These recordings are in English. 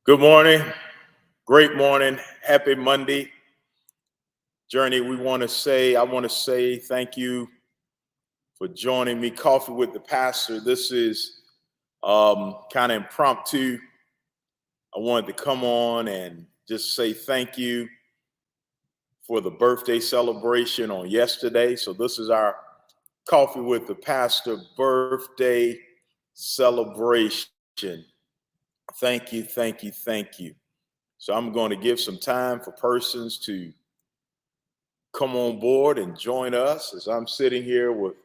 Good morning. Great morning. Happy Monday. Journey, I want to say thank you for joining me. Coffee with the Pastor. This is kind of impromptu. I wanted to come on and just say thank you for the birthday celebration on yesterday. So this is our Coffee with the Pastor birthday celebration. Thank you, thank you, thank you. So I'm going to give some time for persons to come on board and join us as I'm sitting here with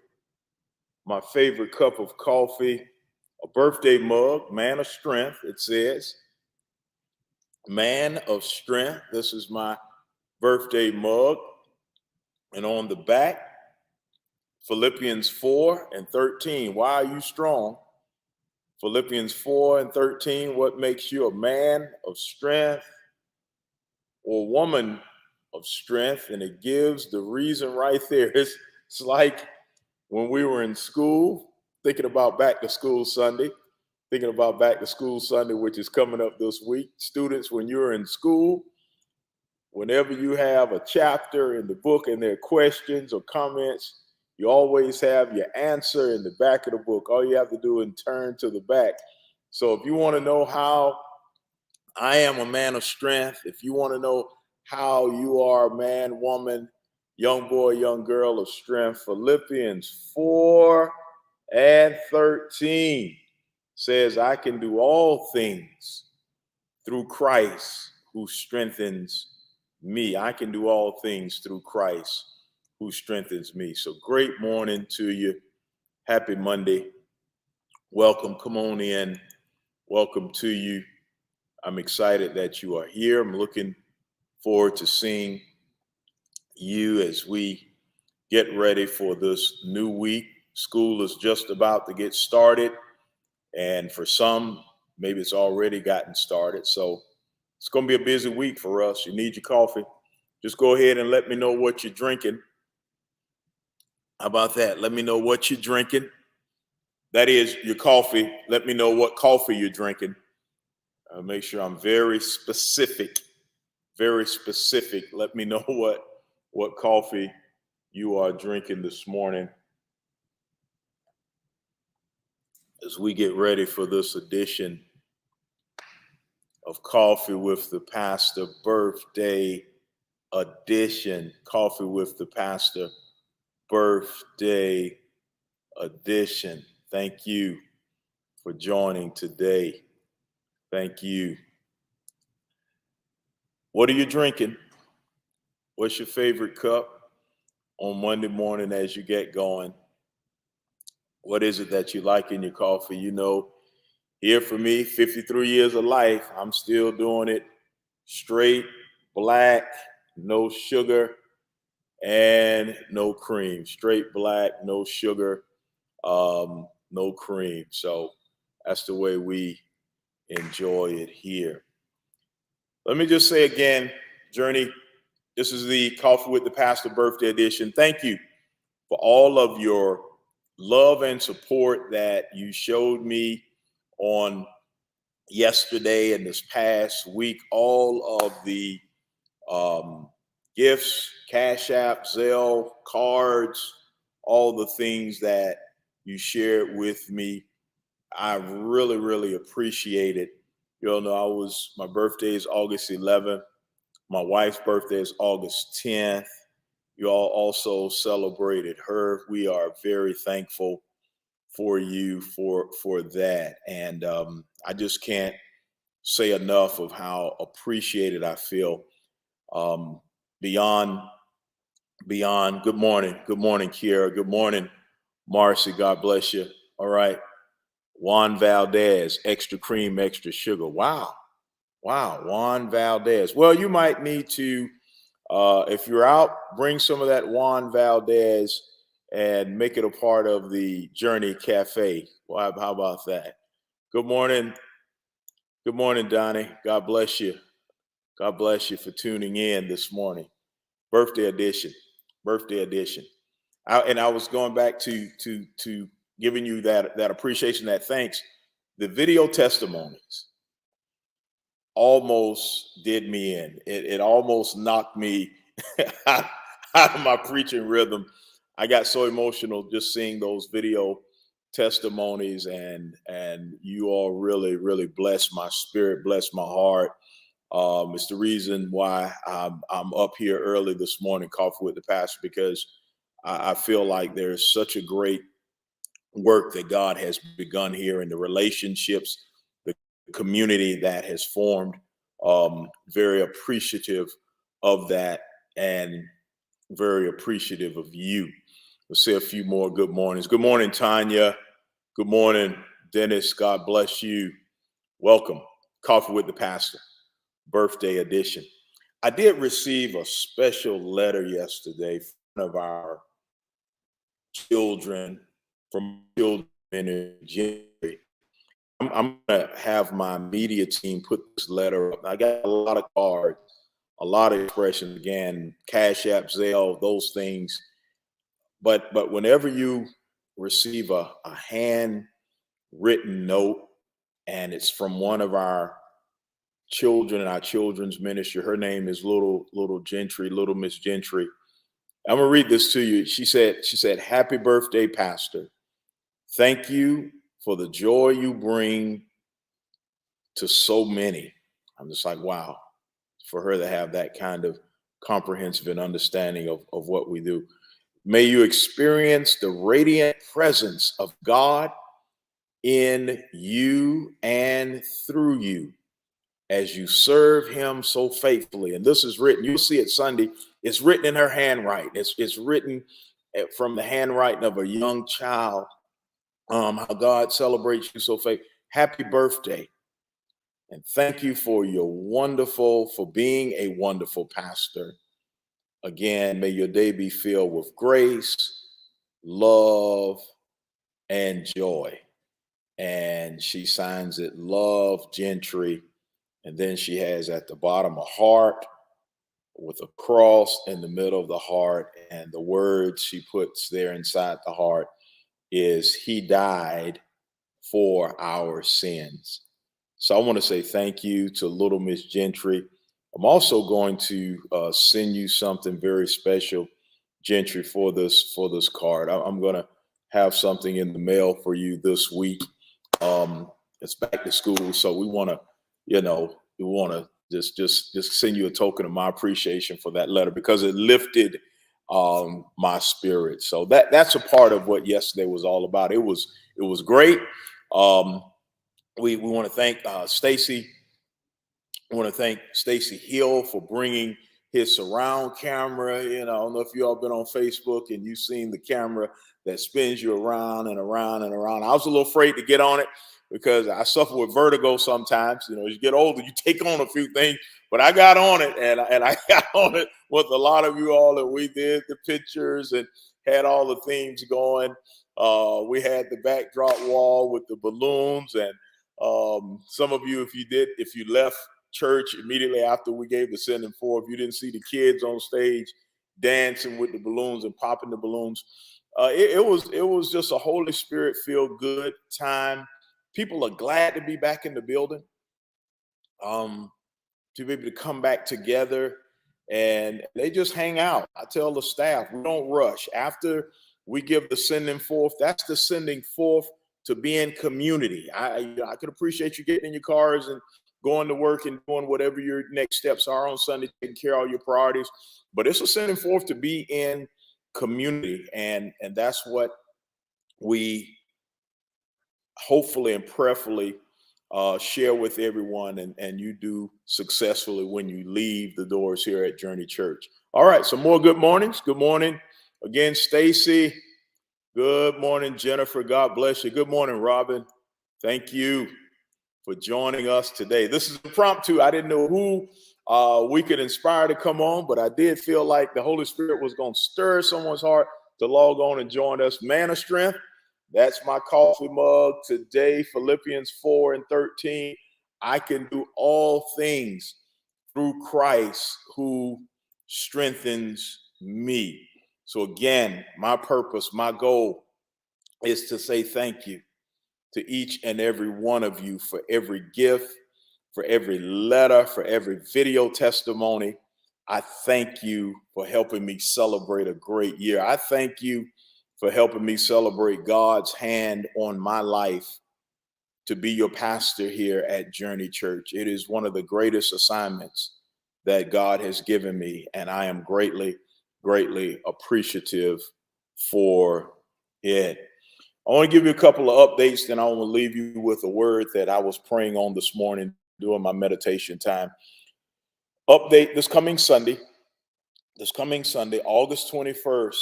my favorite cup of coffee, a birthday mug, Man of Strength, it says. Man of Strength. This is my birthday mug. And on the back, Philippians 4 and 13. Why are you strong? Philippians 4 and 13. What makes you a man of strength or woman of strength? And it gives the reason right there. It's like when we were in school, thinking about back to school Sunday, which is coming up this week. Students, when you're in school, whenever you have a chapter in the book and there are questions or comments, you always have your answer in the back of the book. All you have to do is turn to the back. So if you want to know how I am a man of strength, if you want to know how you are a man, woman, young boy, young girl of strength, Philippians 4 and 13 says, I can do all things through Christ who strengthens me. I can do all things through Christ who strengthens me. So great morning to you. Happy Monday. Welcome. Come on in. Welcome to you. I'm excited that you are here. I'm looking forward to seeing you as we get ready for this new week. School is just about to get started, and for some, maybe it's already gotten started. So it's going to be a busy week for us. You need your coffee. Just go ahead and let me know what you're drinking. How about that? Let me know what you're drinking. That is your coffee. Let me know what coffee you're drinking. Make sure I'm very specific. Very specific. Let me know what coffee you are drinking this morning as we get ready for this edition of Coffee with the Pastor birthday edition. Coffee with the Pastor birthday edition. Thank you for joining today. Thank you. What are you drinking? What's your favorite cup on Monday morning as you get going? What is it that you like in your coffee? You know, here for me, 53 years of life, I'm still doing it straight, black, no sugar, and no cream. Straight black, no sugar, no cream. So that's the way we enjoy it here. Let me just say again, Journey, this is the Coffee with the Pastor birthday edition. Thank you for all of your love and support that you showed me on yesterday and this past week. All of the gifts, Cash App, Zelle, cards, all the things that you shared with me. I really, really appreciate it. You all know my birthday is August 11th. My wife's birthday is August 10th. You all also celebrated her. We are very thankful for you for that. And I just can't say enough of how appreciated I feel. Beyond, good morning. Good morning, Kiera. Good morning, Marcy. God bless you. All right. Juan Valdez, extra cream, extra sugar. Wow. Juan Valdez. Well, you might need to, if you're out, bring some of that Juan Valdez and make it a part of the Journey Cafe. Well, how about that? Good morning. Good morning, Donnie. God bless you. God bless you for tuning in this morning. Birthday edition. I was going back to giving you that appreciation, that thanks. The video testimonies almost did me in. It almost knocked me out of my preaching rhythm. I got so emotional just seeing those video testimonies, and you all really blessed my spirit, blessed my heart. It's the reason why I'm up here early this morning, coffee with the pastor, because I feel like there's such a great work that God has begun here in the relationships, the community that has formed. Very appreciative of that, and very appreciative of you. We'll say a few more good mornings. Good morning, Tanya. Good morning, Dennis. God bless you. Welcome. Coffee with the Pastor, birthday edition. I did receive a special letter yesterday from one of our children, from children in January. I'm going to have my media team put this letter up. I got a lot of cards, a lot of expressions, again, Cash App, Zelle, those things. But whenever you receive a handwritten note, and it's from one of our children in our children's ministry, her name is Little Gentry, Little Miss Gentry. I'm gonna read this to you. She said, "Happy birthday, Pastor. Thank you for the joy you bring to so many." I'm just like, wow, for her to have that kind of comprehensive and understanding of what we do. May you experience the radiant presence of God in you and through you as you serve him so faithfully. And this is written, you'll see it Sunday. It's written in her handwriting. It's written from the handwriting of a young child. How God celebrates you so faithfully. Happy birthday. And thank you for being a wonderful pastor. Again, may your day be filled with grace, love, and joy. And she signs it, Love Gentry. And then she has at the bottom a heart with a cross in the middle of the heart. And the words she puts there inside the heart is, He died for our sins. So I want to say thank you to Little Miss Gentry. I'm also going to send you something very special, Gentry, for this card. I'm going to have something in the mail for you this week. It's back to school, so we want to just send you a token of my appreciation for that letter, because it lifted my spirit. So that's a part of what yesterday was all about. It was great. We want to thank Stacy. I want to thank Stacy Hill for bringing his surround camera. I don't know if you all been on Facebook and you've seen the camera that spins you around and around and around. I was a little afraid to get on it because I suffer with vertigo sometimes. As you get older, you take on a few things. But I got on it, and I got on it with a lot of you all, and we did the pictures and had all the themes going. We had the backdrop wall with the balloons, and some of you, if you left church immediately after we gave the sending forth, you didn't see the kids on stage dancing with the balloons and popping the balloons. It was just a Holy Spirit feel good time. People are glad to be back in the building, to be able to come back together, and they just hang out. I tell the staff, we don't rush. After we give the sending forth, that's the sending forth to be in community. I could appreciate you getting in your cars and going to work and doing whatever your next steps are on Sunday, taking care of all your priorities. But it's a sending forth to be in community, and that's what we hopefully and prayerfully share with everyone, and you do successfully when you leave the doors here at Journey Church. All right, some more good mornings. Good morning again, Stacy. Good morning, Jennifer. God bless you. Good morning, Robin. Thank you for joining us today. This is impromptu. I didn't know who we could inspire to come on, but I did feel like the Holy Spirit was going to stir someone's heart to log on and join us. Man of Strength. That's my coffee mug today, Philippians 4:13. I can do all things through Christ who strengthens me. So again, my purpose, my goal is to say thank you to each and every one of you for every gift, for every letter, for every video testimony. I thank you for helping me celebrate a great year. I thank you for helping me celebrate God's hand on my life to be your pastor here at Journey Church. It is one of the greatest assignments that God has given me, and I am greatly, greatly appreciative for it. I want to give you a couple of updates, then I want to leave you with a word that I was praying on this morning during my meditation time. Update this coming Sunday, August 21st,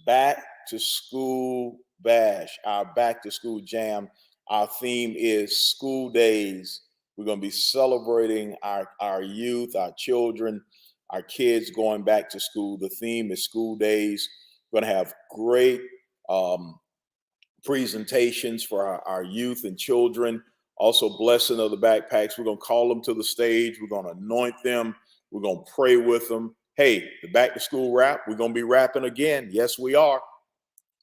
back to school bash, our back to school jam. Our theme is school days. We're going to be celebrating our youth, our children, our kids going back to school. The theme is school days. We're going to have great presentations for our youth and children. Also, blessing of the backpacks. We're going to call them to the stage. We're going to anoint them. We're going to pray with them. Hey, the back to school rap, we're going to be rapping again. Yes, we are.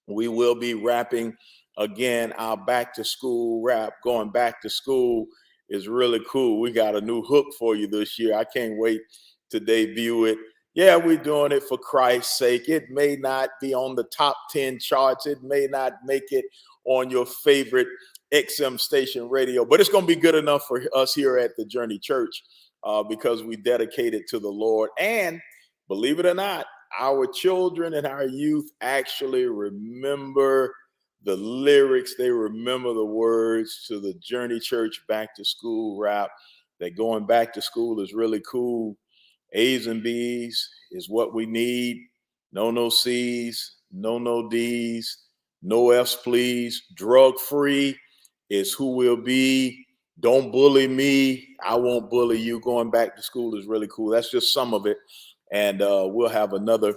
We will be rapping again. Our back to school rap, going back to school, is really cool. We got a new hook for you this year. I can't wait to debut it. Yeah, we're doing it for Christ's sake. It may not be on the top 10 charts. It may not make it on your favorite XM station radio, but it's going to be good enough for us here at the Journey Church because we dedicate it to the Lord. And believe it or not, our children and our youth actually remember the lyrics. They remember the words to the Journey Church back to school rap. That going back to school is really cool. A's and B's is what we need. No C's, no D's, no F's, please. Drug free is who we'll be. Don't bully me. I won't bully you. Going back to school is really cool. That's just some of it. And we'll have another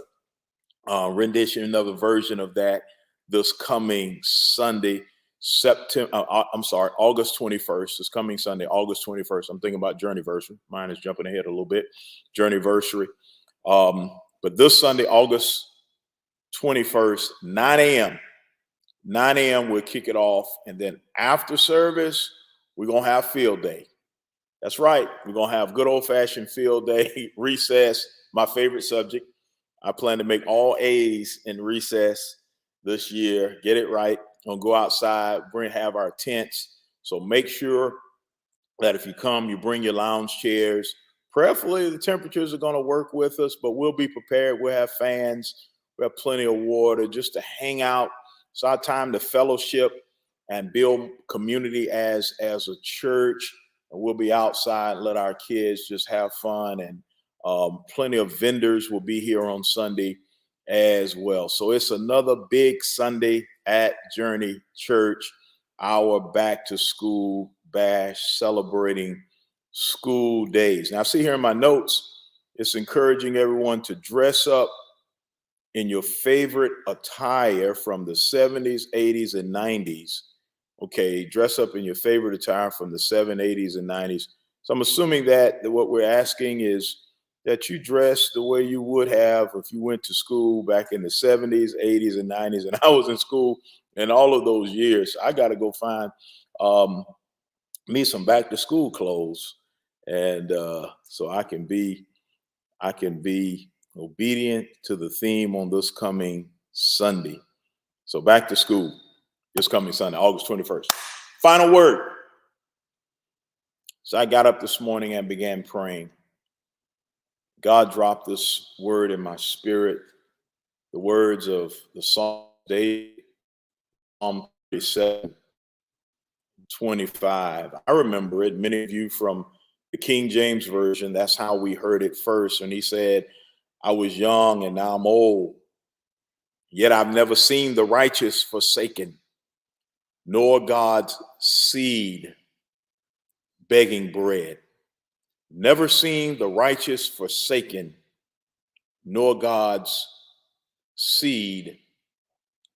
rendition, another version of that this coming Sunday, August 21st. This coming Sunday, August 21st. I'm thinking about Journeyversary. Mine is jumping ahead a little bit. Journeyversary. But this Sunday, August 21st, 9 a.m. 9 a.m. we'll kick it off. And then after service, we're going to have field day. That's right. We're going to have good old-fashioned field day, recess, my favorite subject. I plan to make all A's in recess this year. Get it right. Gonna go outside, have our tents. So make sure that if you come, you bring your lounge chairs. Prayerfully, the temperatures are gonna work with us, but we'll be prepared. We'll have fans. We have plenty of water just to hang out. It's our time to fellowship and build community as a church. And we'll be outside and let our kids just have fun. And plenty of vendors will be here on Sunday as well. So it's another big Sunday at Journey Church, our back to school bash, celebrating school days. Now, I see here in my notes, it's encouraging everyone to dress up in your favorite attire from the 70s, 80s, and 90s. Okay, dress up in your favorite attire from the 70s, 80s, and 90s. So I'm assuming that what we're asking is that you dress the way you would have if you went to school back in the 70s, 80s, and 90s. And I was in school in all of those years. I got to go find me some back to school clothes. And so I can be obedient to the theme on this coming Sunday. So back to school this coming Sunday, August 21st. Final word. So I got up this morning and began praying. God dropped this word in my spirit, the words of the Psalm David, Psalm 37, 25. I remember it. Many of you from the King James Version, that's how we heard it first. And he said, I was young and now I'm old, yet I've never seen the righteous forsaken, nor God's seed begging bread. Never seen the righteous forsaken, nor God's seed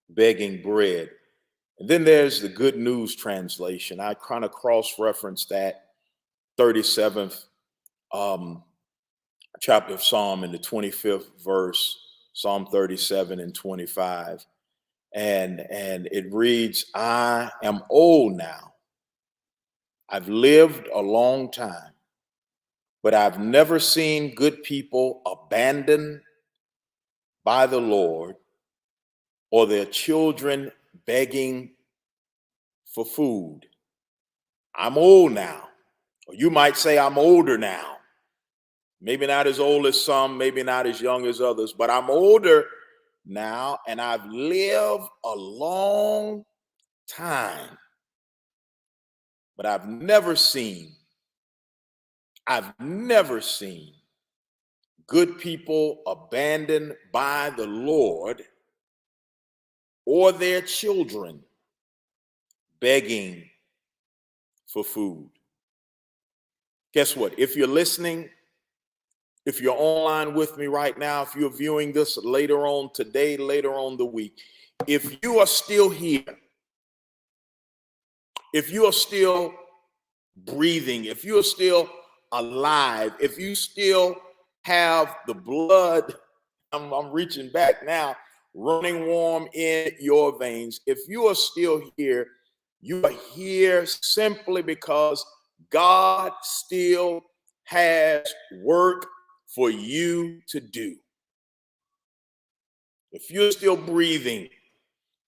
begging bread. And then there's the Good News translation. I kind of cross-referenced that 37th chapter of Psalm in the 25th verse, Psalm 37 and 25. And it reads, I am old now. I've lived a long time. but I've never seen good people abandoned by the Lord or their children begging for food. I'm old now, or you might say I'm older now. Maybe not as old as some, maybe not as young as others, but I'm older now and I've lived a long time. But I've never seen good people abandoned by the Lord or their children begging for food. Guess what? If you're listening, if you're online with me right now, if you're viewing this later on today, later on the week, if you are still here, if you are still breathing, if you're still alive, if you still have the blood, I'm reaching back now, running warm in your veins, if you are still here, you are here simply because God still has work for you to do. If you're still breathing,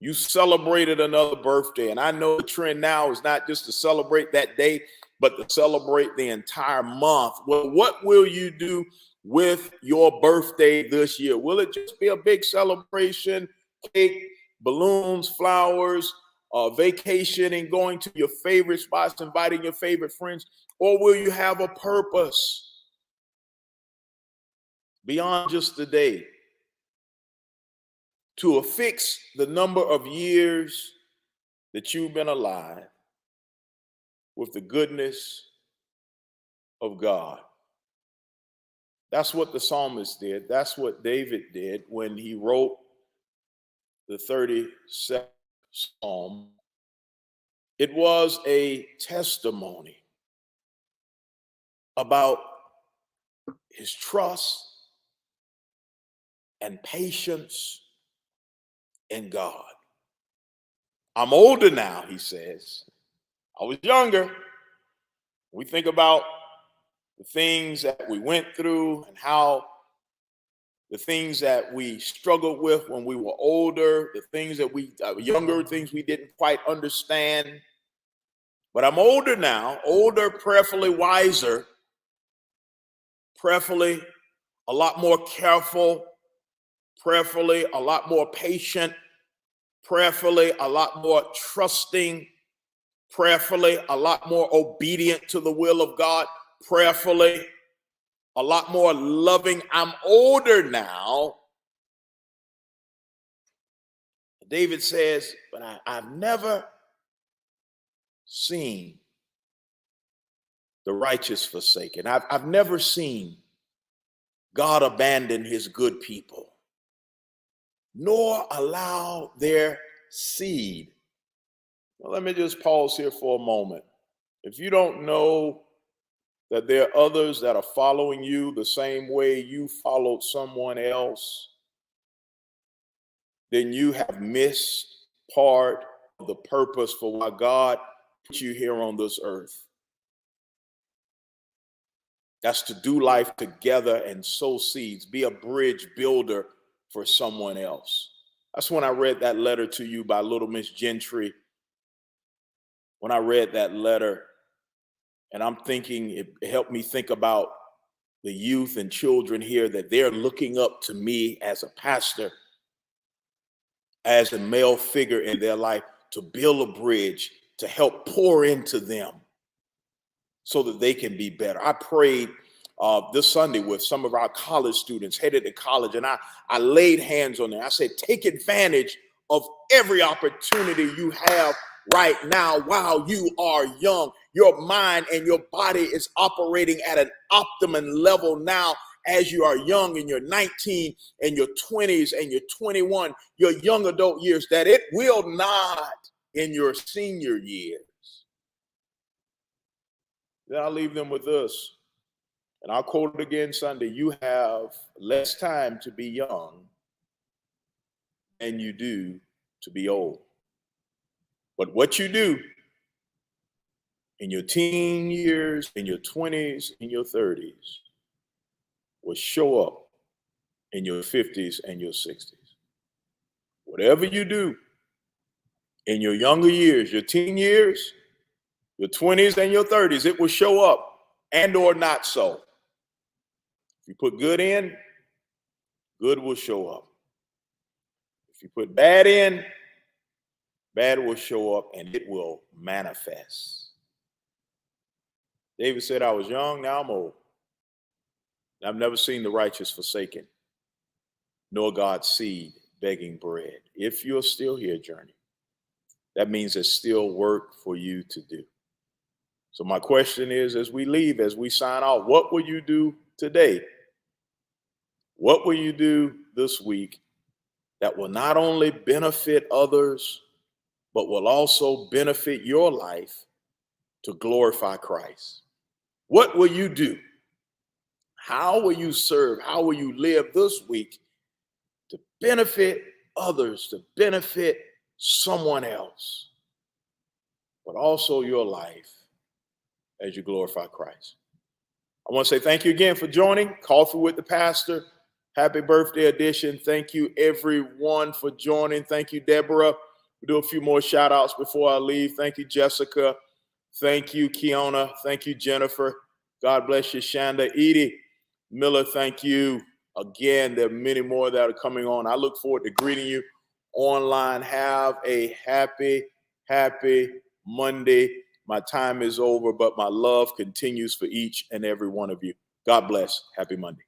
you celebrated another birthday. And I know the trend now is not just to celebrate that day, but to celebrate the entire month. Well, what will you do with your birthday this year? Will it just be a big celebration, cake, balloons, flowers, vacationing, going to your favorite spots, inviting your favorite friends? Or will you have a purpose beyond just the day to affix the number of years that you've been alive with the goodness of God? That's what the psalmist did. That's what David did when he wrote the 37th Psalm. It was a testimony about his trust and patience in God. I'm older now, he says. I was younger. We think about the things that we went through and how the things that we struggled with when we were older, the things that we younger, things we didn't quite understand. But I'm older now, older, prayerfully wiser, prayerfully a lot more careful, prayerfully a lot more patient, prayerfully a lot more trusting, prayerfully a lot more obedient to the will of God, prayerfully a lot more loving. I'm older now. David says, but I've never seen the righteous forsaken. I've never seen God abandon his good people, nor allow their seed. Well, let me just pause here for a moment. If you don't know that there are others that are following you the same way you followed someone else, then you have missed part of the purpose for why God put you here on this earth. That's to do life together and sow seeds, be a bridge builder for someone else. That's when I read that letter to you by Little Miss Gentry. When I read that letter, and I'm thinking, it helped me think about the youth and children here, that they're looking up to me as a pastor, as a male figure in their life, to build a bridge, to help pour into them so that they can be better. I prayed this Sunday with some of our college students headed to college, and I laid hands on them. I said, take advantage of every opportunity you have right now while you are young. Your mind and your body is operating at an optimum level now as you are young in your 19 and your 20s and your 21, your young adult years, that it will not in your senior years. Then I'll leave them with this, and I'll quote it again Sunday. You have less time to be young than you do to be old. But what you do in your teen years, in your 20s, in your 30s will show up in your 50s and your 60s. Whatever you do in your younger years, your teen years, your 20s and your 30s, it will show up and or not so. If you put good in, good will show up. If you put bad in, bad will show up and it will manifest. David said, I was young, now I'm old. I've never seen the righteous forsaken, nor God's seed begging bread. If you're still here, Journey, that means there's still work for you to do. So my question is, as we leave, as we sign off, what will you do today? What will you do this week that will not only benefit others, but will also benefit your life to glorify Christ? What will you do? How will you serve? How will you live this week to benefit others, to benefit someone else, but also your life as you glorify Christ? I want to say thank you again for joining Coffee with the Pastor. Happy birthday edition. Thank you, everyone, for joining. Thank you, Deborah. We'll do a few more shout outs before I leave. Thank you, Jessica. Thank you, Kiona. Thank you, Jennifer. God bless you, Shanda. Edie Miller, thank you. Again, there are many more that are coming on. I look forward to greeting you online. Have a happy Monday. My time is over, but my love continues for each and every one of you. God bless. Happy Monday.